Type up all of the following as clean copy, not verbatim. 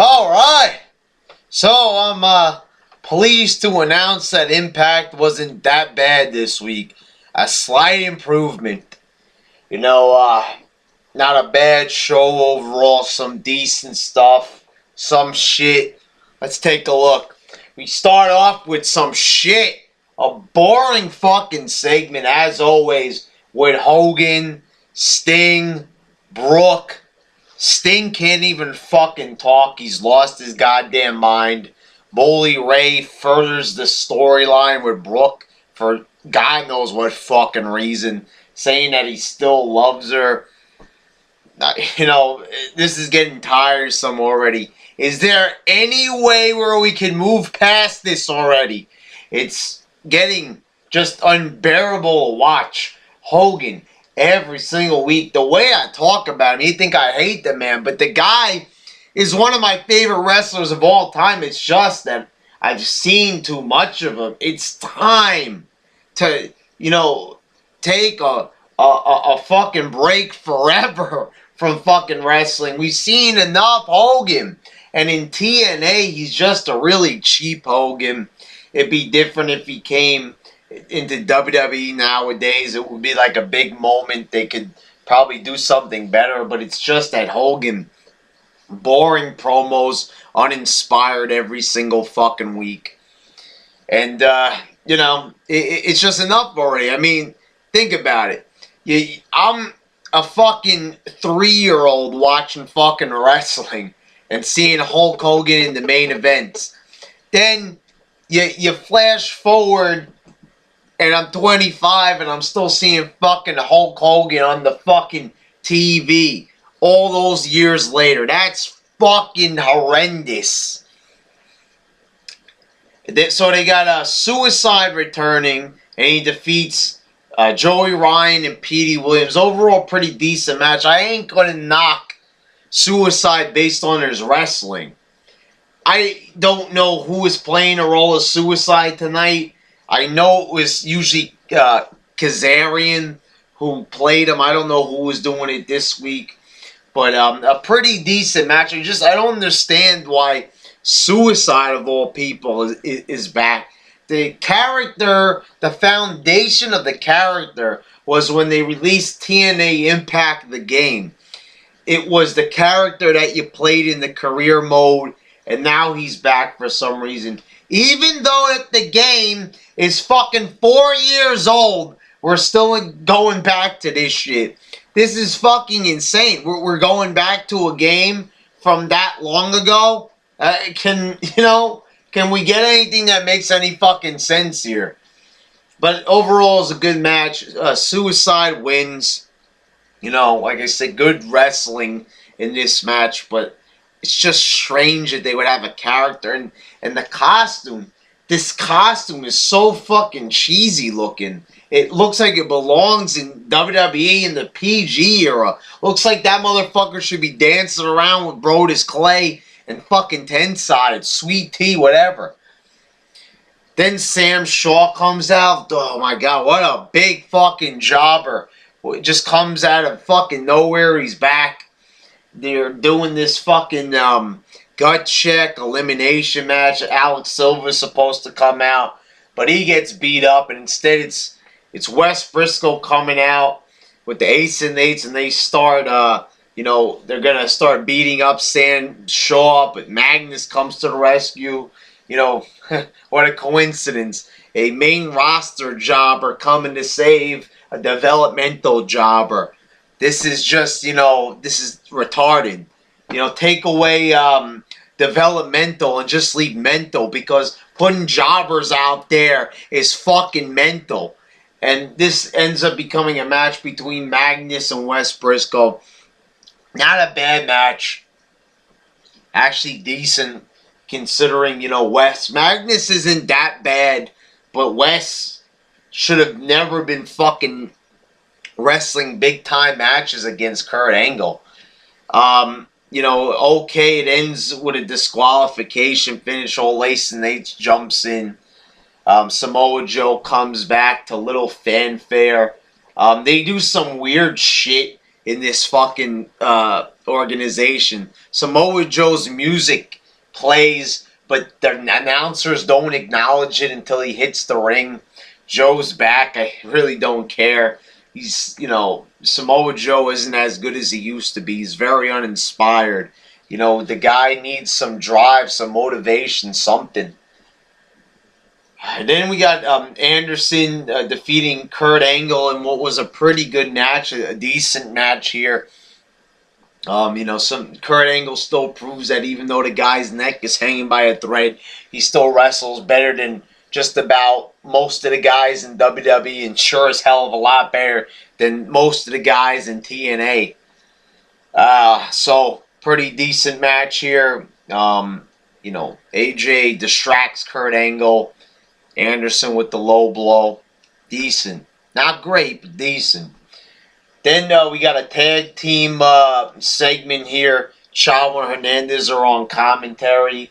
Alright, so I'm pleased to announce that Impact wasn't that bad this week. A slight improvement. Not a bad show overall, some decent stuff, some shit. Let's take a look. We start off with some shit. A boring fucking segment, as always, with Hogan, Sting, Brooke. Sting can't even fucking talk. He's lost his goddamn mind. Bully Ray furthers the storyline with Brooke for God knows what fucking reason, saying that he still loves her. This is getting tiresome already. Is there any way where we can move past this already? It's getting just unbearable to watch. Hogan, every single week. The way I talk about him, you think I hate the man, but the guy is one of my favorite wrestlers of all time. It's just that I've seen too much of him. It's time to, take a fucking break forever from fucking wrestling. We've seen enough Hogan. And in TNA, he's just a really cheap Hogan. It'd be different if he came into WWE nowadays. It would be like a big moment. They could probably do something better, but it's just that Hogan, boring promos, uninspired every single fucking week. And, it's just enough already. I mean, think about it. I'm a fucking 3-year-old watching fucking wrestling and seeing Hulk Hogan in the main events. Then you flash forward and I'm 25 and I'm still seeing fucking Hulk Hogan on the fucking TV all those years later. That's fucking horrendous. So they got Suicide returning and he defeats Joey Ryan and Petey Williams. Overall, pretty decent match. I ain't gonna knock Suicide based on his wrestling. I don't know who is playing a role of Suicide tonight. I know it was usually Kazarian who played him. I don't know who was doing it this week. But a pretty decent match. I don't understand why Suicide, of all people, is back. The character, the foundation of the character was when they released TNA Impact the game. It was the character that you played in the career mode, and now he's back for some reason. Even though the game is fucking 4 years old, we're still going back to this shit. This is fucking insane. We're going back to a game from that long ago. Can we get anything that makes any fucking sense here? But overall, it's a good match. Suicide wins. Like I said, good wrestling in this match, but it's just strange that they would have a character. And the costume, this costume is so fucking cheesy looking. It looks like it belongs in WWE in the PG era. Looks like that motherfucker should be dancing around with Brodus Clay and fucking Ten-Sided, Sweet Tea, whatever. Then Sam Shaw comes out. Oh my god, what a big fucking jobber. It just comes out of fucking nowhere. He's back. They're doing this fucking gut check elimination match. Alex Silva's supposed to come out, but he gets beat up, and instead it's Wes Briscoe coming out with the Ace and Eights, and they start they're gonna start beating up Sam Shaw, but Magnus comes to the rescue. What a coincidence. A main roster jobber coming to save a developmental jobber. This is just, this is retarded. Take away developmental and just leave mental, because putting jobbers out there is fucking mental. And this ends up becoming a match between Magnus and Wes Briscoe. Not a bad match. Actually decent, considering, Magnus isn't that bad, but Wes should have never been fucking wrestling big time matches against Kurt Angle. Okay, it ends with a disqualification finish. Old Ace and Eight jumps in. Samoa Joe comes back to little fanfare. They do some weird shit in this fucking organization. Samoa Joe's music plays, but the announcers don't acknowledge it until he hits the ring. Joe's back. I really don't care. He's, Samoa Joe isn't as good as he used to be. He's very uninspired. The guy needs some drive, some motivation, something. And then we got Anderson defeating Kurt Angle in what was a pretty good match, a decent match here. Some Kurt Angle still proves that even though the guy's neck is hanging by a thread, he still wrestles better than just about most of the guys in WWE, and sure as hell of a lot better than most of the guys in TNA. So pretty decent match here. AJ distracts Kurt Angle. Anderson with the low blow. Decent. Not great, but decent. Then we got a tag team segment here. Chavo and Hernandez are on commentary,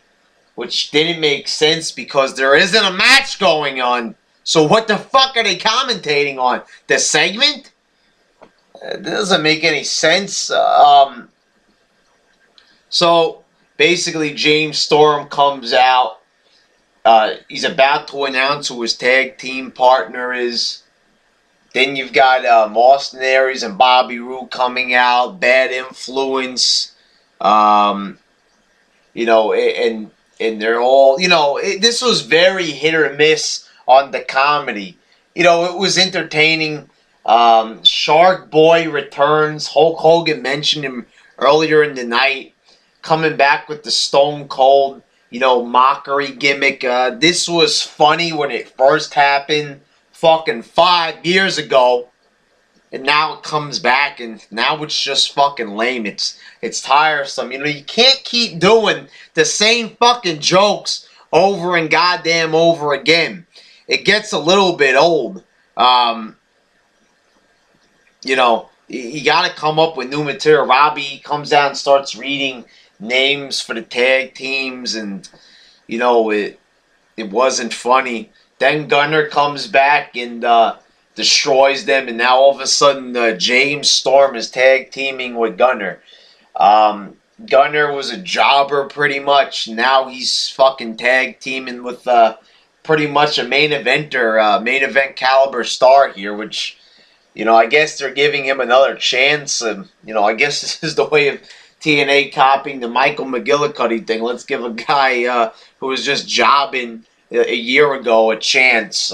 which didn't make sense because there isn't a match going on. So what the fuck are they commentating on? The segment? It doesn't make any sense. So basically James Storm comes out. He's about to announce who his tag team partner is. Then you've got Austin Aries and Bobby Roode coming out. Bad influence. And they're all, this was very hit or miss on the comedy. It was entertaining. Shark Boy returns. Hulk Hogan mentioned him earlier in the night. Coming back with the Stone Cold, mockery gimmick. This was funny when it first happened fucking 5 years ago. And now it comes back, and now it's just fucking lame. It's tiresome. You can't keep doing the same fucking jokes over and goddamn over again. It gets a little bit old. You got to come up with new material. Robbie comes out and starts reading names for the tag teams, and it wasn't funny. Then Gunner comes back and destroys them, and now all of a sudden James Storm is tag teaming with Gunner. Gunner was a jobber pretty much. Now he's fucking tag teaming with pretty much a main eventer, main event caliber star here, which I guess they're giving him another chance. I guess this is the way of TNA copying the Michael McGillicuddy thing. Let's give a guy who was just jobbing a year ago a chance.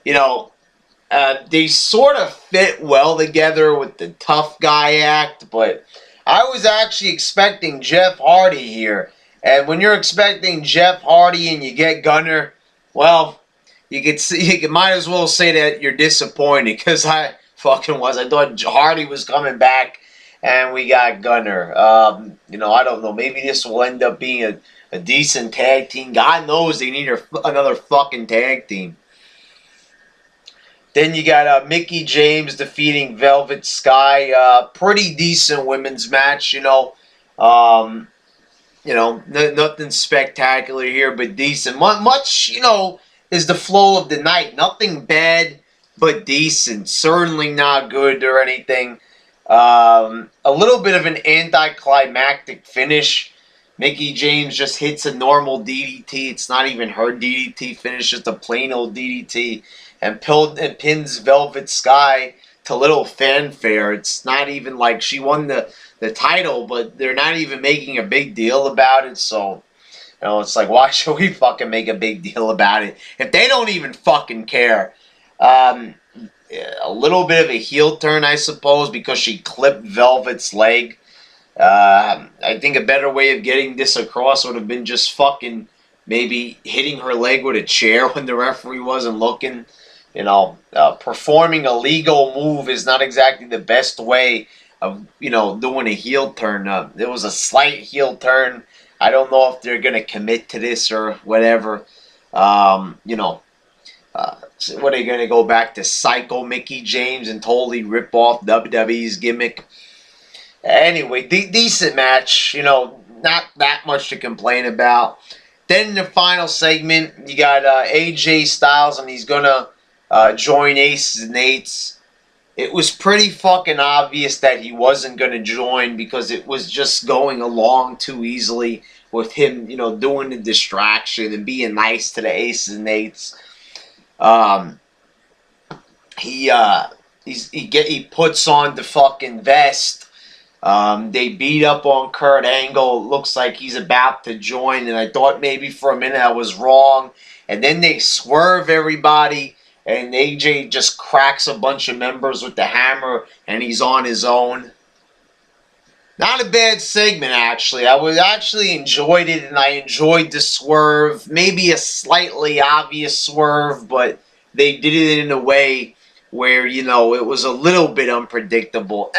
They sort of fit well together with the tough guy act, but I was actually expecting Jeff Hardy here. And when you're expecting Jeff Hardy and you get Gunner, well, you might as well say that you're disappointed, because I fucking was. I thought Hardy was coming back, and we got Gunner. I don't know. Maybe this will end up being a decent tag team. God knows they need another fucking tag team. Then you got Mickie James defeating Velvet Sky. Pretty decent women's match, nothing spectacular here, but decent. Much, is the flow of the night. Nothing bad, but decent. Certainly not good or anything. A little bit of an anticlimactic finish. Mickie James just hits a normal DDT. It's not even her DDT finish, just a plain old DDT. And pins Velvet Sky to little fanfare. It's not even like she won the title, but they're not even making a big deal about it. So, it's like, why should we fucking make a big deal about it if they don't even fucking care? A little bit of a heel turn, I suppose, because she clipped Velvet's leg. I think a better way of getting this across would have been just fucking maybe hitting her leg with a chair when the referee wasn't looking. Performing a legal move is not exactly the best way of, doing a heel turn. It was a slight heel turn. I don't know if they're going to commit to this or whatever. What are they going to go back to Psycho Mickie James and totally rip off WWE's gimmick? Anyway, decent match. Not that much to complain about. Then in the final segment, you got AJ Styles, and he's going to join Aces and Eights. it was pretty fucking obvious that he wasn't going to join because it was just going along too easily with him, you know, doing the distraction and being nice to the aces and eights. He puts on the fucking vest. They beat up on Kurt Angle. It looks like he's about to join, and I thought maybe for a minute I was wrong. And then they swerve everybody, and AJ just cracks a bunch of members with the hammer, and he's on his own. Not a bad segment, actually. I enjoyed it, and I enjoyed the swerve. Maybe a slightly obvious swerve, but they did it in a way where, you know, it was a little bit unpredictable.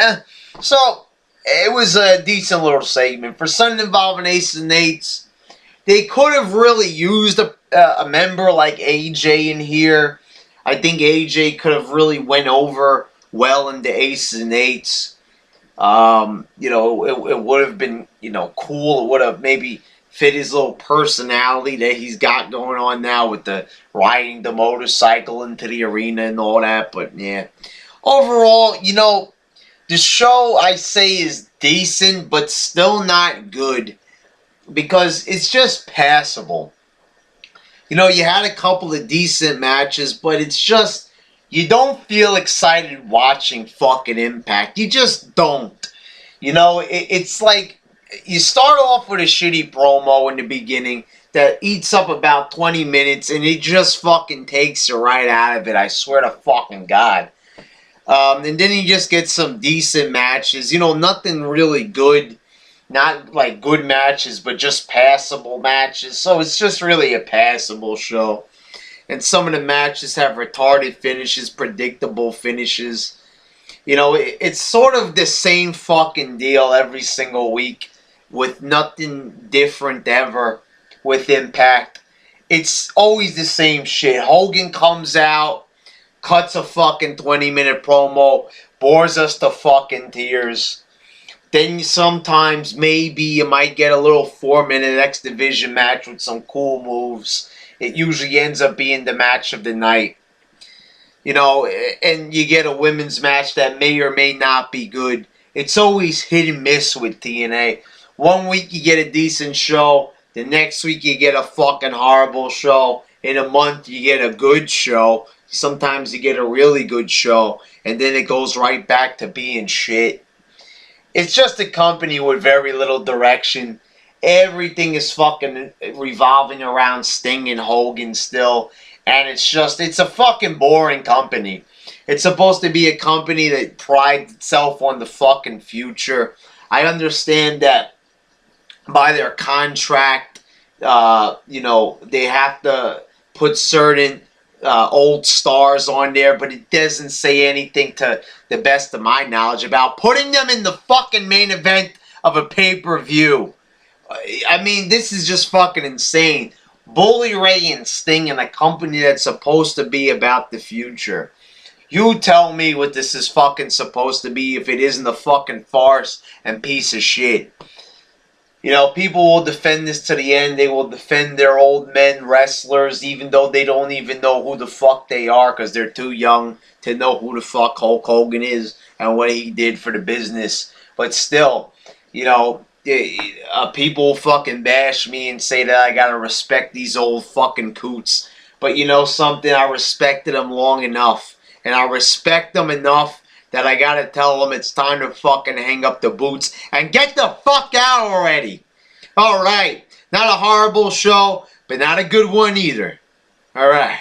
So, it was a decent little segment. For something involving aces and eights, they could have really used a member like AJ in here. I think AJ could have really went over well into aces and eights. You know, it would have been, you know, cool. It would have maybe fit his little personality that he's got going on now with the riding the motorcycle into the arena and all that. But, yeah. Overall, you know, the show, I say, is decent, but still not good. Because it's just passable. You know, you had a couple of decent matches, but it's just, you don't feel excited watching fucking Impact. You just don't. You know, it's like, you start off with a shitty promo in the beginning that eats up about 20 minutes, and it just fucking takes you right out of it, I swear to fucking God. And then you just get some decent matches. You know, nothing really good. Not like good matches, but just passable matches. So it's just really a passable show. And some of the matches have retarded finishes, predictable finishes. You know, it's sort of the same fucking deal every single week with nothing different ever with Impact. It's always the same shit. Hogan comes out, cuts a fucking 20-minute promo, bores us to fucking tears. Then sometimes maybe you might get a little 4-minute X Division match with some cool moves. It usually ends up being the match of the night. You know, and you get a women's match that may or may not be good. It's always hit and miss with TNA. One week you get a decent show. The next week you get a fucking horrible show. In a month you get a good show. Sometimes you get a really good show. And then it goes right back to being shit. It's just a company with very little direction. Everything is fucking revolving around Sting and Hogan still. And it's a fucking boring company. It's supposed to be a company that prides itself on the fucking future. I understand that by their contract, you know, they have to put certain old stars on there, but it doesn't say anything to the best of my knowledge about putting them in the fucking main event of a pay-per-view. I mean, this is just fucking insane. Bully Ray and Sting in a company that's supposed to be about the future. You tell me what this is fucking supposed to be if it isn't a fucking farce and piece of shit. You know, people will defend this to the end. They will defend their old men wrestlers even though they don't even know who the fuck they are because they're too young to know who the fuck Hulk Hogan is and what he did for the business. But still, you know, people fucking bash me and say that I gotta respect these old fucking coots. But you know something? I respected them long enough. And I respect them enough that I gotta tell them it's time to fucking hang up the boots and get the fuck out already. Alright. Not a horrible show, but not a good one either. Alright.